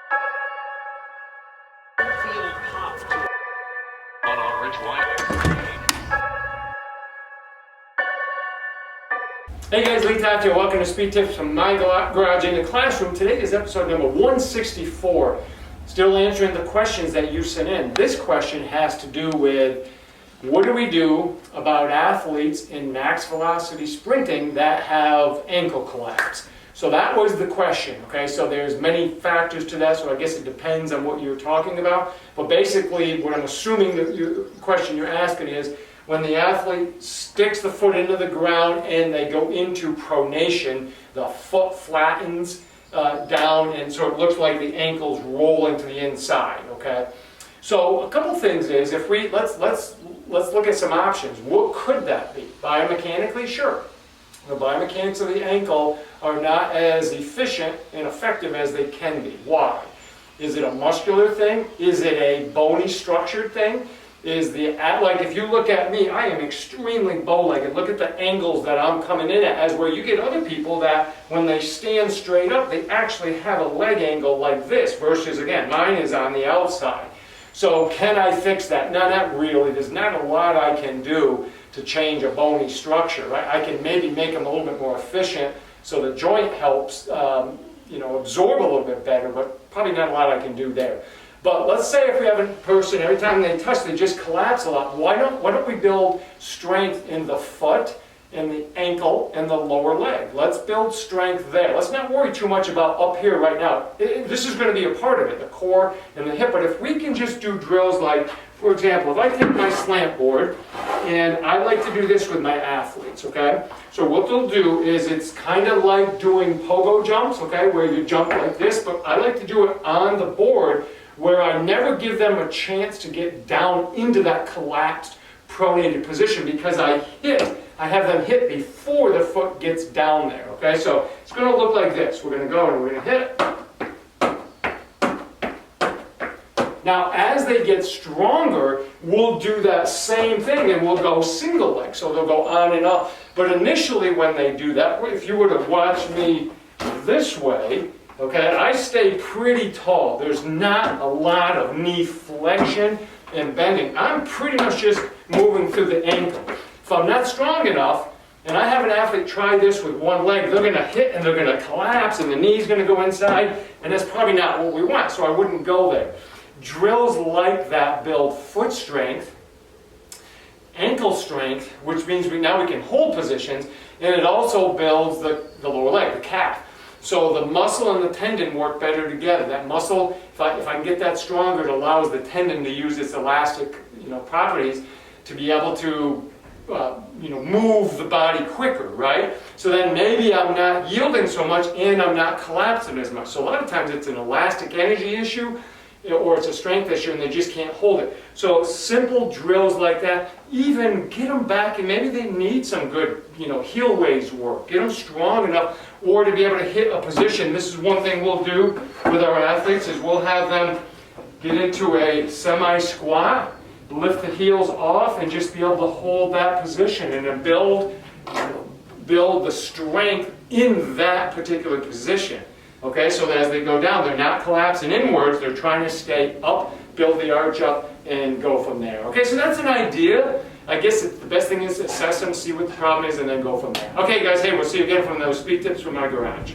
Field pop to on Ridge Wine. Hey guys, Lee Taft here. Welcome to Speed Tips from my garage in the classroom. Today is episode number 164. Still answering the questions that you sent in. This question has to do with what do we do about athletes in max velocity sprinting that have ankle collapse? So that was the question, okay? So there's many factors to that, so I guess it depends on what you're talking about. But basically, what I'm assuming that the question you're asking is, when the athlete sticks the foot into the ground and they go into pronation, the foot flattens down, and so it looks like the ankle's rolling to the inside, okay? So a couple things is, if we, let's look at some options. What could that be? Biomechanically, sure. The biomechanics of the ankle are not as efficient and effective as they can be. Why? Is it a muscular thing? Is it a bony structured thing? Is like if you look at me, I am extremely bow-legged. Look at the angles that I'm coming in at, as where you get other people that when they stand straight up, they actually have a leg angle like this, versus again, mine is on the outside. So can I fix that? No, not really. There's not a lot I can do to change a bony structure, right? I can maybe make them a little bit more efficient so the joint helps absorb a little bit better, but probably not a lot I can do there. But let's say if we have a person, every time they touch, they just collapse a lot. Why don't we build strength in the foot, in the ankle, and the lower leg? Let's build strength there. Let's not worry too much about up here right now. This is going to be a part of it, the core and the hip. But if we can just do drills like, for example, if I take my slant board, and I like to do this with my athletes, okay? So what they'll do is, it's kind of like doing pogo jumps, okay, where you jump like this, but I like to do it on the board where I never give them a chance to get down into that collapsed, pronated position, because I have them hit before the foot gets down there, okay? So it's going to look like this. We're going to go and we're going to hit it. Now, as they get stronger, we'll do that same thing and we'll go single leg. So they'll go on and up. But initially when they do that, if you were to watch me this way, okay, I stay pretty tall. There's not a lot of knee flexion and bending. I'm pretty much just moving through the ankle. If I'm not strong enough, and I have an athlete try this with one leg, they're going to hit and they're going to collapse and the knee's going to go inside, and that's probably not what we want, so I wouldn't go there. Drills like that build foot strength, ankle strength, which means now we can hold positions, and it also builds the lower leg, the calf. So the muscle and the tendon work better together. That muscle, if I can get that stronger, it allows the tendon to use its elastic properties to be able to move the body quicker, right? So then maybe I'm not yielding so much and I'm not collapsing as much. So a lot of times it's an elastic energy issue, or it's a strength issue and they just can't hold it. So simple drills like that, even get them back, and maybe they need some good heel raise work. Get them strong enough, or to be able to hit a position. This is one thing we'll do with our athletes, is we'll have them get into a semi-squat, lift the heels off, and just be able to hold that position and then build the strength in that particular position. Okay, so that as they go down, they're not collapsing inwards, they're trying to stay up, build the arch up, and go from there. Okay, so that's an idea. I guess the best thing is to assess them, see what the problem is, and then go from there. Okay guys, hey, we'll see you again from those speed tips from my garage.